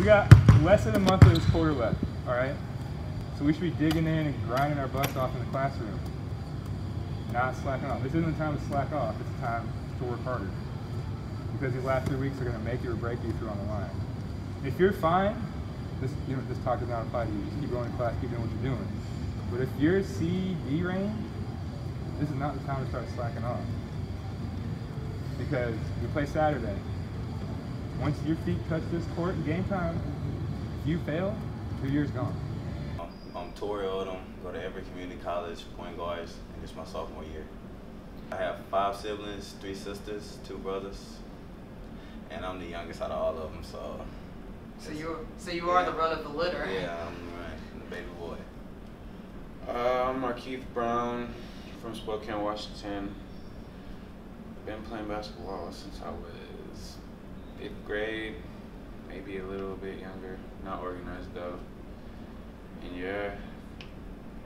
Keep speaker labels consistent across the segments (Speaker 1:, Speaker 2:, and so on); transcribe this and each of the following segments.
Speaker 1: We got less than a month of this quarter left, all right? So we should be digging in and grinding our butts off in the classroom, not slacking off. This isn't the time to slack off, it's the time to work harder. Because these last 3 weeks are gonna make you or break you if you're on the line. If you're fine, this talk does not apply to you. Just keep going to class, keep doing what you're doing. But if you're C, D range, this is not the time to start slacking off. Because we play Saturday. Once your feet touch this court in game time, if you fail, 2 years gone.
Speaker 2: I'm Tori Odom, go to Everett Community College, point guards, and it's my sophomore year. I have 5 siblings, 3 sisters, 2 brothers, and I'm the youngest out of all of them. So
Speaker 3: you are the run of the litter.
Speaker 2: Yeah, I'm the baby boy.
Speaker 4: I'm Markieth from Spokane, Washington. Been playing basketball since I was 5th grade, maybe a little bit younger. Not organized though. And yeah,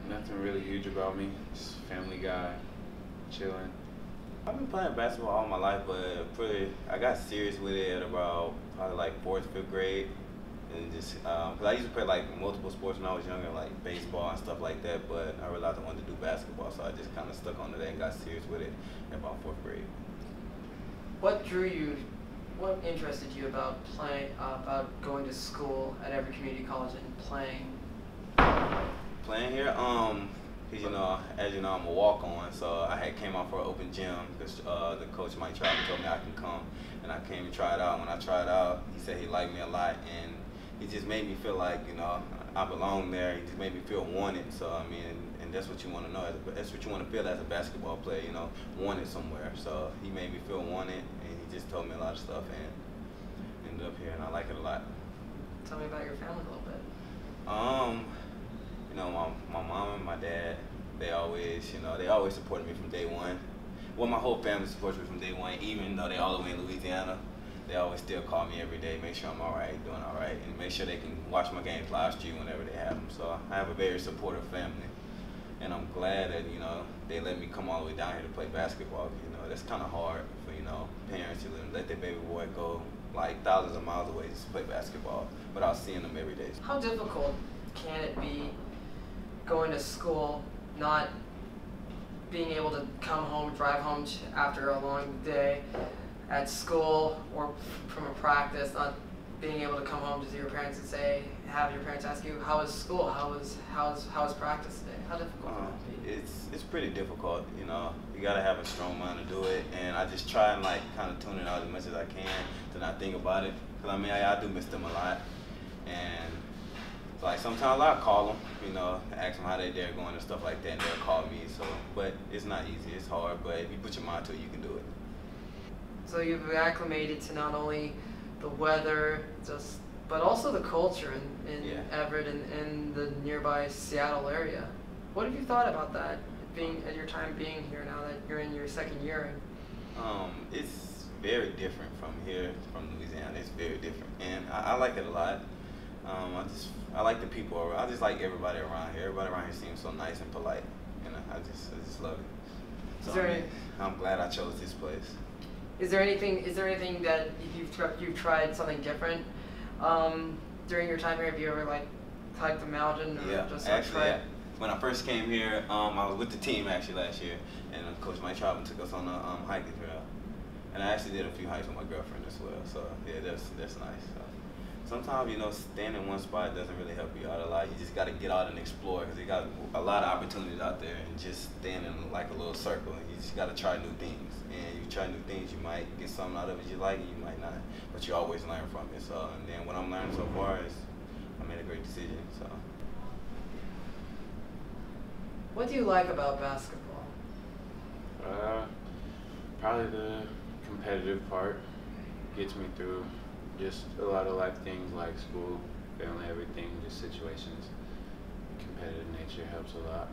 Speaker 4: nothing really huge about me. Just family guy, chilling.
Speaker 2: I've been playing basketball all my life, but I got serious with it at about probably like 4th, 5th grade. And just, cause I used to play like multiple sports when I was younger, like baseball and stuff like that, but I realized I wanted to do basketball, so I just kind of stuck on to that and got serious with it at about 4th grade.
Speaker 3: What interested you about going to school at Everett Community College and playing?
Speaker 2: Playing here, cause as you know, I'm a walk-on, so I had came out for an open gym because the coach Mike told me I can come, and I came and tried out. When I tried out, he said he liked me a lot, and he just made me feel like I belong there. He just made me feel wanted. So I mean, and that's what you want to know. That's what you want to feel as a basketball player, wanted somewhere. So he made me feel wanted, and he just told me a lot of stuff, and ended up here, and I like it a lot.
Speaker 3: Tell me about your family a little bit.
Speaker 2: My mom and my dad, they always supported me from day one. Well, my whole family supports me from day one, even though they all the way in Louisiana. They always still call me every day, make sure I'm all right, doing all right, and make sure they can watch my games live stream whenever they have them. So I have a very supportive family, and I'm glad that they let me come all the way down here to play basketball. That's kind of hard for parents to let their baby boy go like thousands of miles away just to play basketball without seeing them every day.
Speaker 3: How difficult can it be going to school, not being able to come home, drive home after a long day at school or from a practice, not being able to come home to see your parents and have your parents ask you, how was school, how was practice today? How difficult can it be?
Speaker 2: It's pretty difficult, you gotta have a strong mind to do it, and I just try and kind of tune it out as much as I can to not think about it, because I do miss them a lot, and sometimes I'll call them, ask them how they're going and stuff like that, and they'll call me. But it's not easy, it's hard, but if you put your mind to it, you can do it.
Speaker 3: So you've acclimated to not only the weather, but also the culture in Everett and in the nearby Seattle area. What have you thought about that, at your time being here now that you're in your 2nd year?
Speaker 2: It's very different from here, from Louisiana. It's very different, and I like it a lot. I like the people around. I just like everybody around here. Everybody around here seems so nice and polite. I just love it. So I'm glad I chose this place.
Speaker 3: Is there anything that you've tried something different during your time here? Have you ever hiked the mountain or just tried?
Speaker 2: When I first came here, I was with the team actually last year, and Coach Mike took us on a hiking trail, and I actually did a few hikes with my girlfriend as well. So yeah, that's nice. So sometimes staying in one spot doesn't really help you out a lot. You just got to get out and explore, because you got a lot of opportunities out there, and just staying in a little circle. You just got to try new things, and you try new things, you might get something out of it you like, and you might not, but you always learn from it. So and then what I'm learning so far is I made a great decision. So.
Speaker 3: What do you like about basketball?
Speaker 4: Probably the competitive part. Gets me through just a lot of life things like school, family, everything, just situations. Competitive nature helps a lot.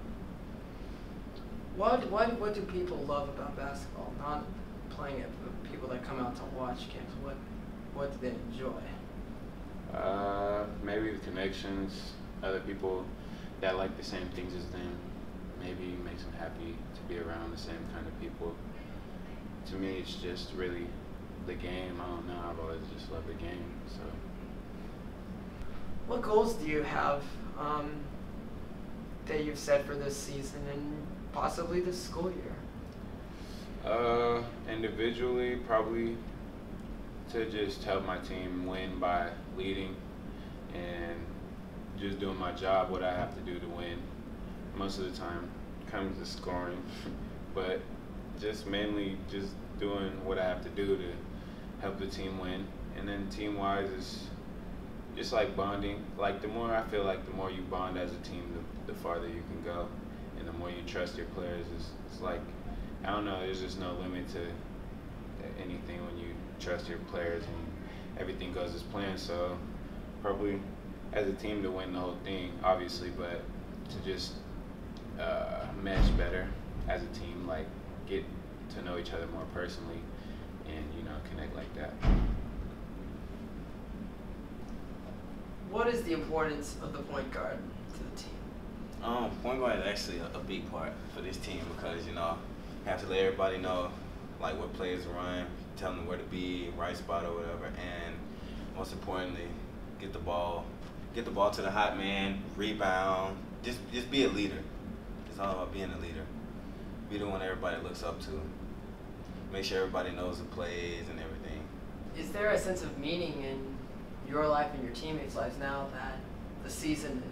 Speaker 3: What do people love about basketball? Not playing it, but people that come out to watch games. What do they enjoy?
Speaker 4: Maybe the connections, other people that like the same things as them. Maybe makes them happy to be around the same kind of people. To me, it's just really the game. I don't know, I've always just loved the game, so.
Speaker 3: What goals do you have that you've set for this season and possibly this school year?
Speaker 4: Individually, probably to just help my team win by leading and just doing my job, what I have to do to win. Most of the time comes to scoring, but just mainly just doing what I have to do to help the team win. And then team-wise is just like bonding. Like the more I feel like the more you bond as a team, the farther you can go, and the more you trust your players. It's like, I don't know, there's just no limit to anything when you trust your players and everything goes as planned. So probably as a team to win the whole thing, obviously, but to just mesh better as a team, like get to know each other more personally and, you know, connect like that.
Speaker 3: What is the importance of the point guard to the team?
Speaker 2: Point guard is actually a big part for this team because, you know, you have to let everybody know like what plays to run, tell them where to be, right spot or whatever, and most importantly, get the ball to the hot man, rebound, just be a leader. It's all about being a leader. Be the one everybody looks up to. Make sure everybody knows the plays and everything.
Speaker 3: Is there a sense of meaning in your life and your teammates' lives now that the season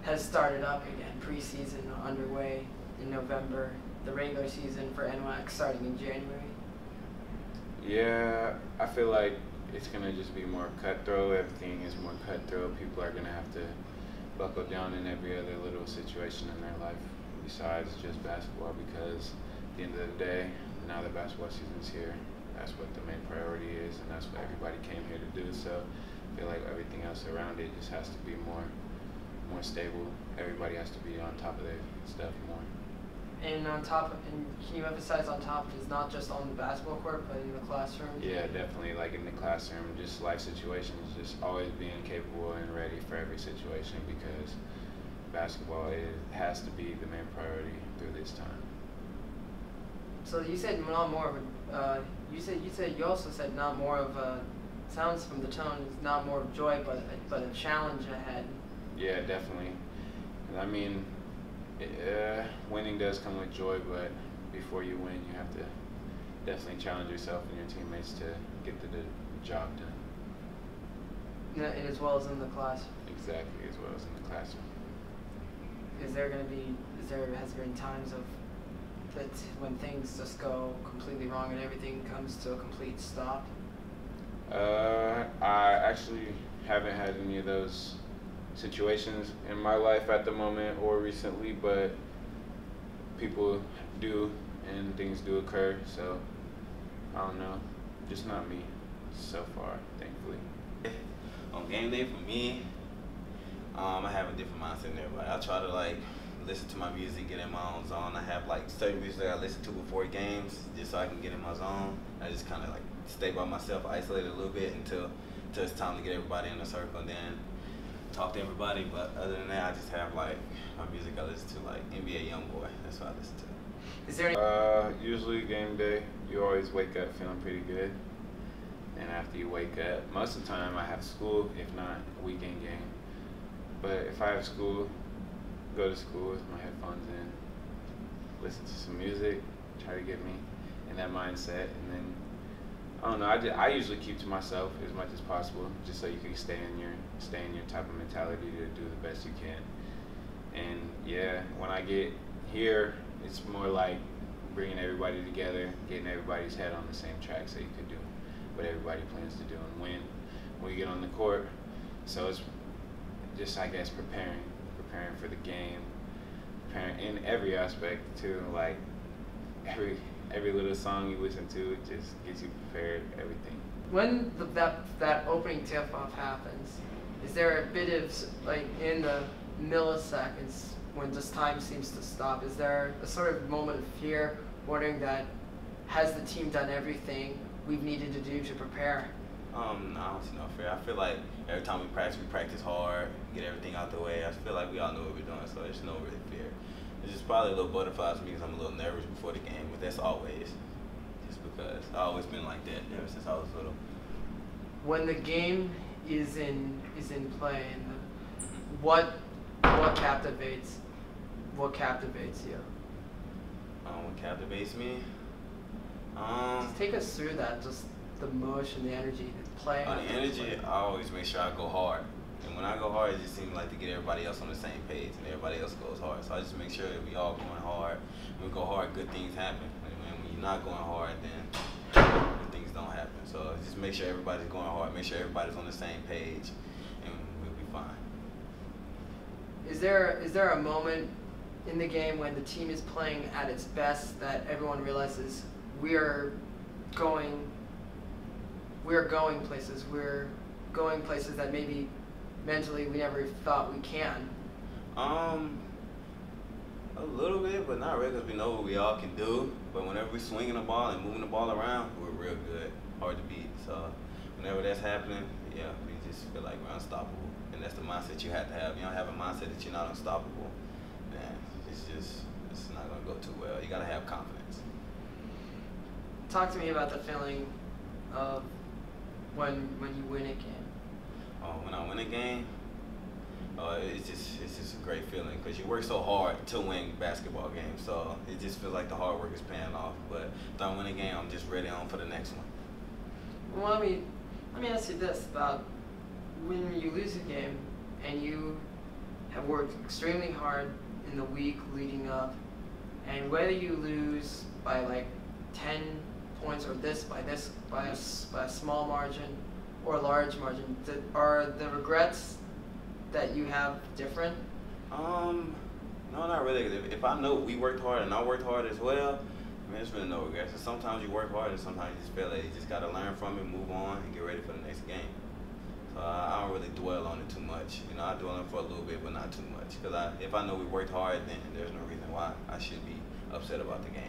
Speaker 3: has started up again, preseason underway in November, the regular season for NWAC starting in January?
Speaker 4: Yeah, I feel like it's going to just be more cutthroat. Everything is more cutthroat. People are going to have to buckle down in every other little situation in their life besides just basketball, because at the end of the day, now the basketball season's here. That's what the main priority is, and that's what everybody came here to do. So I feel like everything else around it just has to be more stable. Everybody has to be on top of their stuff more.
Speaker 3: And on top of, and can you emphasize on top is not just on the basketball court, but in the classroom?
Speaker 4: Yeah, definitely. Like in the classroom, just life situations, just always being capable and ready for every situation, because basketball has to be the main priority through this time.
Speaker 3: So you said not more of a, you also said not more of a, sounds from the tone, it's not more of joy, but a challenge ahead.
Speaker 4: Yeah, definitely. I mean, winning does come with joy, but before you win, you have to definitely challenge yourself and your teammates to get the job done.
Speaker 3: And as well as in the class.
Speaker 4: Exactly, as well as in the classroom.
Speaker 3: Has there been times of that when things just go completely wrong and everything comes to a complete stop?
Speaker 4: I actually haven't had any of those situations in my life at the moment or recently, but people do and things do occur, so I don't know, just not me so far, thankfully.
Speaker 2: On game day for me, I have a different mindset than everybody. I try to like listen to my music, get in my own zone. I have like certain music that I listen to before games just so I can get in my zone. I just kind of like stay by myself, isolate a little bit until it's time to get everybody in a circle and then talk to everybody. But other than that, I just have like my music I listen to, like NBA Youngboy. That's what I listen to.
Speaker 3: Is there any
Speaker 4: usually game day, you always wake up feeling pretty good. And after you wake up, most of the time I have school, if not a weekend game. But if I have school, go to school with my headphones in, listen to some music, try to get me in that mindset, and then I don't know. I usually keep to myself as much as possible, just so you can stay in your type of mentality to do the best you can. And yeah, when I get here, it's more like bringing everybody together, getting everybody's head on the same track, so you can do what everybody plans to do and win when you get on the court. So it's just, I guess, preparing for the game, preparing in every aspect too. Like every little song you listen to, it just gets you prepared, everything.
Speaker 3: When that opening tip-off happens, is there a bit of, like, in the milliseconds when just time seems to stop, is there a sort of moment of fear, wondering that has the team done everything we've needed to do to prepare?
Speaker 2: No, I don't see no fear. I feel like every time we practice hard, get everything out the way. I feel like we all know what we're doing, so there's no really fear. It's just probably a little butterflies for me because I'm a little nervous before the game, but that's always, just because I've always been like that ever since I was little.
Speaker 3: When the game is in play, and what captivates you?
Speaker 2: What captivates me?
Speaker 3: Just take us through that, just the motion, the energy, the play.
Speaker 2: On the energy, I always make sure I go hard. And when I go hard, it just seems like to get everybody else on the same page, and everybody else goes hard. So I just make sure that we all going hard. When we go hard, good things happen. And when you're not going hard, then things don't happen. So just make sure everybody's going hard. Make sure everybody's on the same page, and we'll be fine.
Speaker 3: Is there a moment in the game when the team is playing at its best that everyone realizes we're going places. We're going places that maybe mentally we never thought we can?
Speaker 2: A little bit, but not really, because we know what we all can do. But whenever we're swinging the ball and moving the ball around, we're real good, hard to beat. So whenever that's happening, yeah, we just feel like we're unstoppable. And that's the mindset you have to have. You don't have a mindset that you're not unstoppable, then it's not going to go too well. You got to have confidence.
Speaker 3: Talk to me about the feeling of when you win a game.
Speaker 2: When I win a game, it's just a great feeling because you work so hard to win basketball games. So it just feels like the hard work is paying off. But if I win a game, I'm just ready on for the next one.
Speaker 3: Well, let me ask you this about when you lose a game and you have worked extremely hard in the week leading up, and whether you lose by like 10 points or by a small margin or a large margin, are the regrets that you have different?
Speaker 2: No, not really. If I know we worked hard and I worked hard as well, I mean, there's really no regrets. So sometimes you work hard and sometimes you just feel like you just got to learn from it, move on, and get ready for the next game. So I don't really dwell on it too much. You know, I dwell on it for a little bit, but not too much. Because if I know we worked hard, then there's no reason why I should be upset about the game.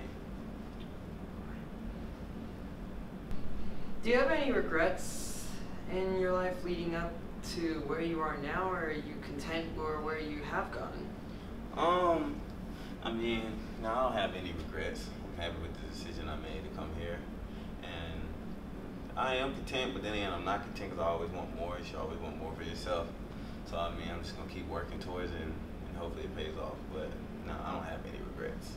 Speaker 3: Do you have any regrets in your life leading up to where you are now, or are you content where you have gotten?
Speaker 2: I mean, no, I don't have any regrets. I'm happy with the decision I made to come here. And I am content, but then again, I'm not content because I always want more. You should always want more for yourself. So, I mean, I'm just going to keep working towards it, and hopefully it pays off. But, no, I don't have any regrets.